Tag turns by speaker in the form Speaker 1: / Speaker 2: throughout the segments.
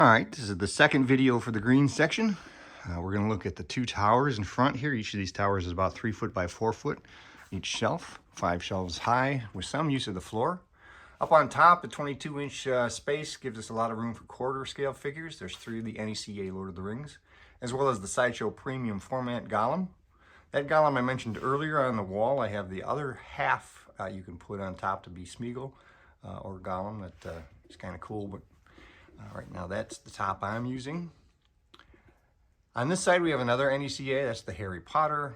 Speaker 1: All right, this is the second video for the green section. We're going to look at the two towers in front here. Each of these towers is about 3 foot by 4 foot. Each shelf, 5 shelves high with some use of the floor. Up on top, the 22-inch space gives us a lot of room for quarter scale figures. There's 3 of the NECA Lord of the Rings, as well as the Sideshow Premium Format Golem. That Golem I mentioned earlier on the wall, I have the other half you can put on top to be Smeagol or Golem. That is kind of cool, but right now that's the top I'm using. On this side we have another NECA, that's the Harry Potter,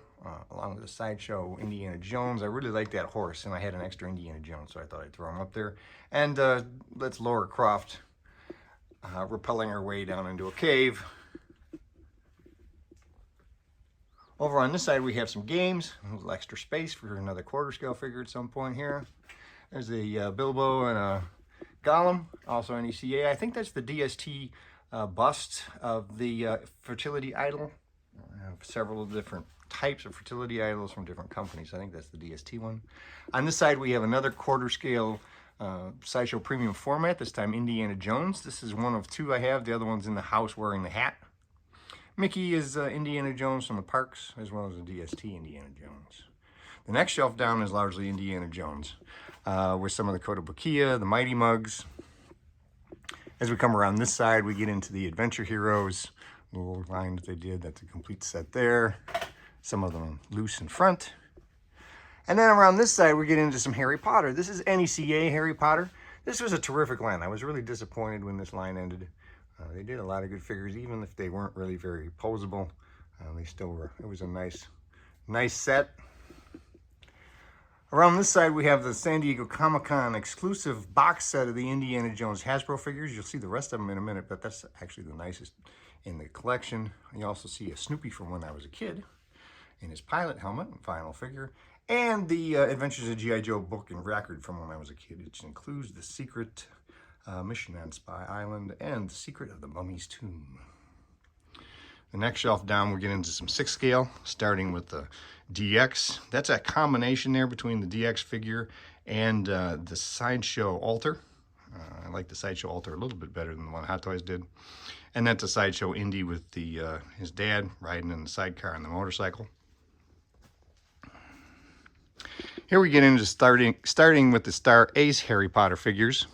Speaker 1: along with the Sideshow Indiana Jones. I really like that horse, and I had an extra Indiana Jones, so I thought I'd throw him up there. And that's Laura Croft rappelling her way down into a cave. Over on this side we have some games, a little extra space for another quarter scale figure at some point here. There's a Bilbo and a Gollum, also NECA. I think that's the DST bust of the fertility idol. I have several different types of fertility idols from different companies. I think that's the DST one. On this side we have another quarter scale Sideshow Premium Format, this time Indiana Jones. This is one of 2 I have. The other one's in the house wearing the hat. Mickey is Indiana Jones from the parks, as well as the DST Indiana Jones. The next shelf down is largely Indiana Jones, with some of the Kotobukiya, the Mighty Mugs. As we come around this side, we get into the Adventure Heroes, little line that they did. That's a complete set there. Some of them loose in front. And then around this side, we get into some Harry Potter. This is NECA Harry Potter. This was a terrific line. I was really disappointed when this line ended. They did a lot of good figures, even if they weren't really very posable. They still were. It was a nice set. Around this side, we have the San Diego Comic-Con exclusive box set of the Indiana Jones Hasbro figures. You'll see the rest of them in a minute, but that's actually the nicest in the collection. You also see a Snoopy from when I was a kid in his pilot helmet, final figure, and the Adventures of G.I. Joe book and record from when I was a kid, which includes the secret mission on Spy Island and the secret of the Mummy's Tomb. The next shelf down, we'll get into some 6 scale, starting with the DX. That's a combination there between the DX figure and the Sideshow altar. I like the Sideshow altar a little bit better than the one Hot Toys did. And that's a Sideshow Indy with the his dad riding in the sidecar on the motorcycle. Here we get into starting with the Star Ace Harry Potter figures.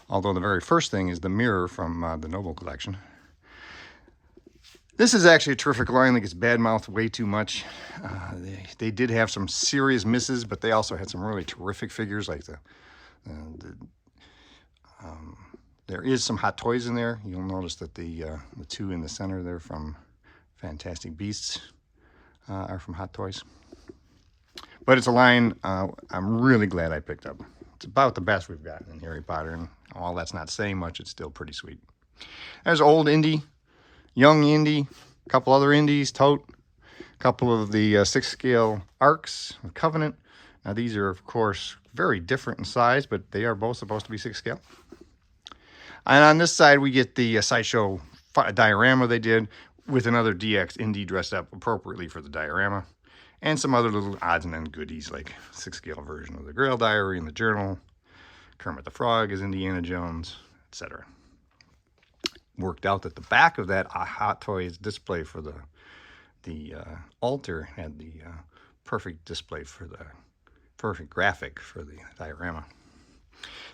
Speaker 1: Although the very first thing is the mirror from the Noble collection. This is actually a terrific line that gets bad-mouthed way too much. They did have some serious misses, but they also had some really terrific figures, like there is some Hot Toys in there. You'll notice that the 2 in the center there from Fantastic Beasts are from Hot Toys. But it's a line I'm really glad I picked up. It's about the best we've gotten in Harry Potter, and while that's not saying much, it's still pretty sweet. There's old Indy, young Indy, a couple other Indies, Tote, a couple of the 6 scale Arcs, Covenant. Now these are, of course, very different in size, but they are both supposed to be 6 scale. And on this side, we get the Sideshow diorama they did with another DX Indy dressed up appropriately for the diorama. And some other little odds and ends goodies, like 6 scale version of the Grail Diary and the journal. Kermit the Frog is Indiana Jones, etc. Worked out that the back of that Hot Toys display for the altar had the perfect display for the perfect graphic for the diorama.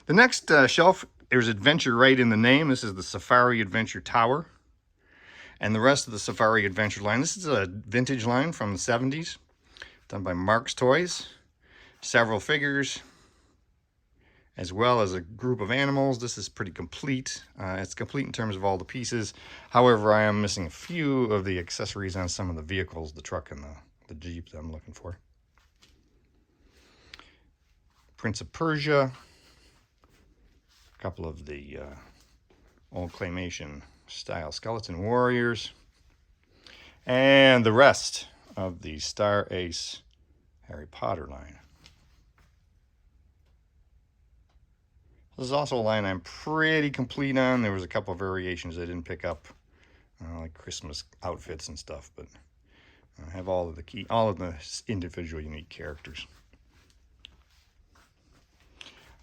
Speaker 1: The next shelf, there's adventure right in the name. This is the Safari Adventure Tower. And the rest of the Safari Adventure line, this is a vintage line from the 70s. Done by Mark's Toys. Several figures, as well as a group of animals. This is pretty complete. It's complete in terms of all the pieces. However, I am missing a few of the accessories on some of the vehicles, the truck and the Jeep that I'm looking for. Prince of Persia. A couple of the old claymation style skeleton warriors. And the rest of the Star Ace Harry Potter line. This is also a line I'm pretty complete on. There was a couple of variations I didn't pick up, like Christmas outfits and stuff, but I have all of the individual unique characters.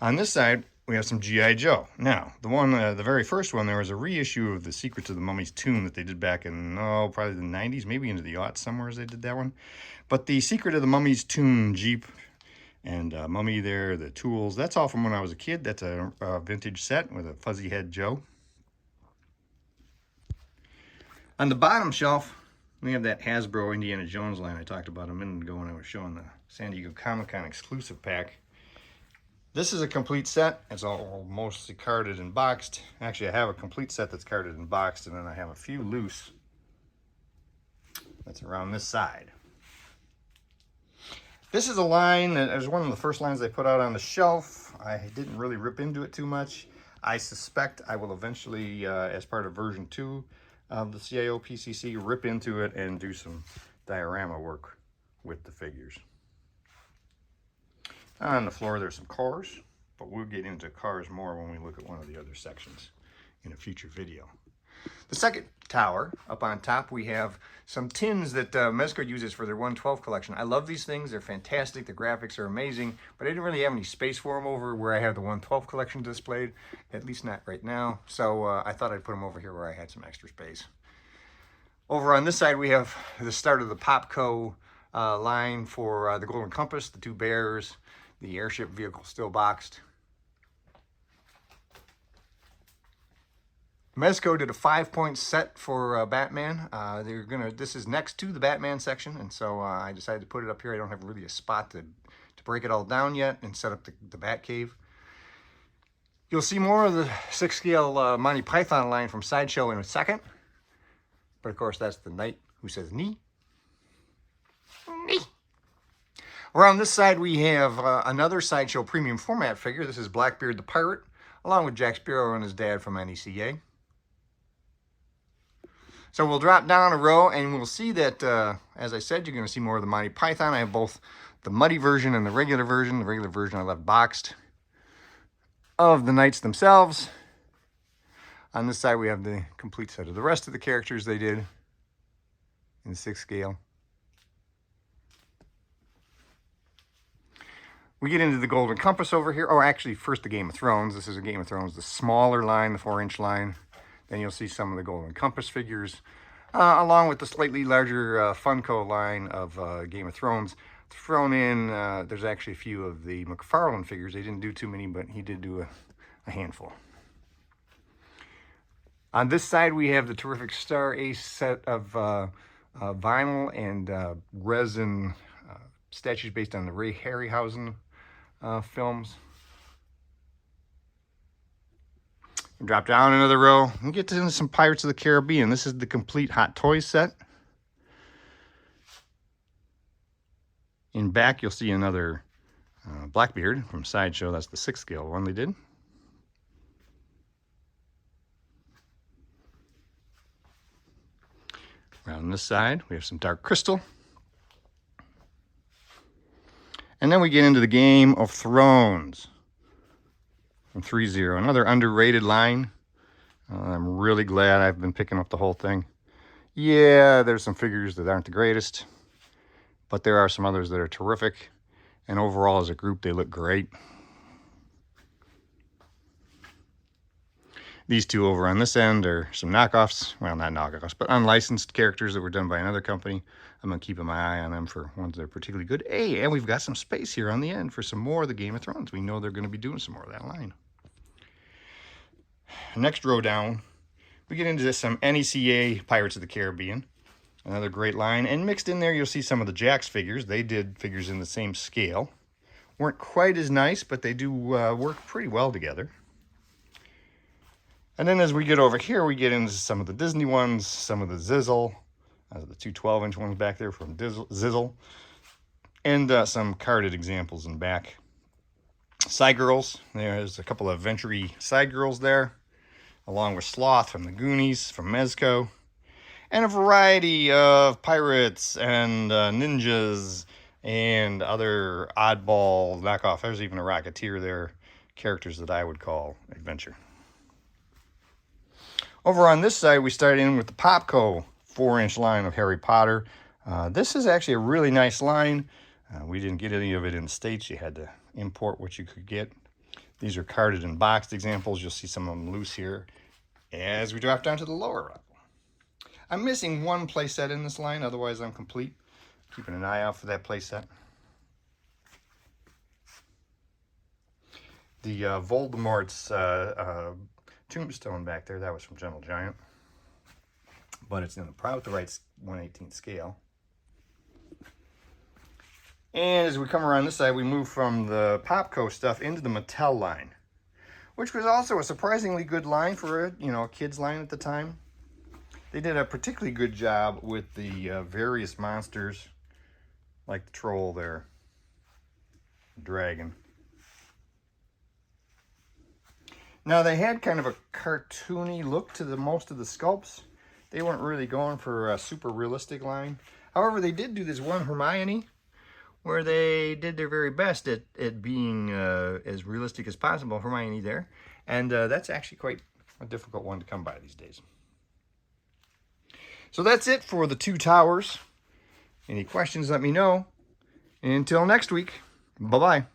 Speaker 1: On this side, we have some G.I. Joe. Now, the very first one, there was a reissue of the Secrets of the Mummy's Tomb that they did back in, probably the 90s, maybe into the aughts somewhere as they did that one. But the Secret of the Mummy's Tomb Jeep and Mummy there, the tools, that's all from when I was a kid. That's a vintage set with a fuzzy head Joe. On the bottom shelf, we have that Hasbro Indiana Jones line I talked about a minute ago when I was showing the San Diego Comic-Con exclusive pack. This is a complete set. It's all mostly carded and boxed. Actually, I have a complete set that's carded and boxed, and then I have a few loose that's around this side. This is a line that was one of the first lines they put out on the shelf. I didn't really rip into it too much. I suspect I will eventually, as part of version 2 of the CIOPCC, rip into it and do some diorama work with the figures. On the floor, there's some cars, but we'll get into cars more when we look at one of the other sections in a future video. The second tower, up on top, we have some tins that Mezco uses for their 112 collection. I love these things. They're fantastic. The graphics are amazing, but I didn't really have any space for them over where I have the 112 collection displayed, at least not right now. So I thought I'd put them over here where I had some extra space. Over on this side, we have the start of the Popco line for the Golden Compass, the two bears, the airship vehicle still boxed. Mezco did a 5-point set for Batman. This is next to the Batman section, and so I decided to put it up here. I don't have really a spot to break it all down yet and set up the Bat Cave. You'll see more of the 6-scale Monty Python line from Sideshow in a second. But of course, that's the knight who says knee. Knee. Around this side, we have another Sideshow premium format figure. This is Blackbeard the Pirate, along with Jack Sparrow and his dad from NECA. So we'll drop down a row, and we'll see that, as I said, you're going to see more of the Monty Python. I have both the muddy version and the regular version. The regular version I left boxed of the knights themselves. On this side, we have the complete set of the rest of the characters they did in 6 scale. We get into the Golden Compass over here. Oh, actually, first the Game of Thrones. This is a Game of Thrones, the smaller line, the 4-inch line. Then you'll see some of the Golden Compass figures, along with the slightly larger Funko line of Game of Thrones. Thrown in, there's actually a few of the McFarlane figures. They didn't do too many, but he did do a handful. On this side, we have the terrific Star Ace set of vinyl and resin statues based on the Ray Harryhausen films. Drop down another row and get into some Pirates of the Caribbean. This is the complete Hot Toys set. In back, you'll see another Blackbeard from Sideshow. That's the 6 scale one they did. Around this side, we have some Dark Crystal. And then we get into the Game of Thrones from 3-0, another underrated line. I'm really glad I've been picking up the whole thing. Yeah, there's some figures that aren't the greatest, but there are some others that are terrific. And overall, as a group, they look great. These two over on this end are some knockoffs. Well, not knockoffs, but unlicensed characters that were done by another company. I'm going to keep my eye on them for ones that are particularly good. Hey, and we've got some space here on the end for some more of the Game of Thrones. We know they're going to be doing some more of that line. Next row down, we get into some NECA Pirates of the Caribbean. Another great line. And mixed in there, you'll see some of the Jax figures. They did figures in the same scale. Weren't quite as nice, but they do work pretty well together. And then as we get over here, we get into some of the Disney ones, some of the Zizzle, the two 12-inch ones back there from Zizzle, and some carded examples in back. Side Girls, there's a couple of Venture Side Girls there, along with Sloth from the Goonies, from Mezco, and a variety of pirates and ninjas and other oddball knockoff. There's even a Rocketeer there, characters that I would call adventure. Over on this side, we start in with the Popco 4-inch line of Harry Potter. This is actually a really nice line. We didn't get any of it in the States. You had to import what you could get. These are carded and boxed examples. You'll see some of them loose here as we drop down to the lower level. I'm missing one playset in this line, otherwise I'm complete. Keeping an eye out for that playset. The Voldemort's tombstone back there, that was from Gentle Giant. But it's in the right 1/18 scale. And as we come around this side, we move from the Popco stuff into the Mattel line, which was also a surprisingly good line for a kid's line at the time. They did a particularly good job with the various monsters, like the troll there, the dragon. Now they had kind of a cartoony look to most of the sculpts. They weren't really going for a super realistic line. However, they did do this one Hermione, where they did their very best at being as realistic as possible, Hermione there. And that's actually quite a difficult one to come by these days. So that's it for the two towers. Any questions, let me know. And until next week, bye-bye.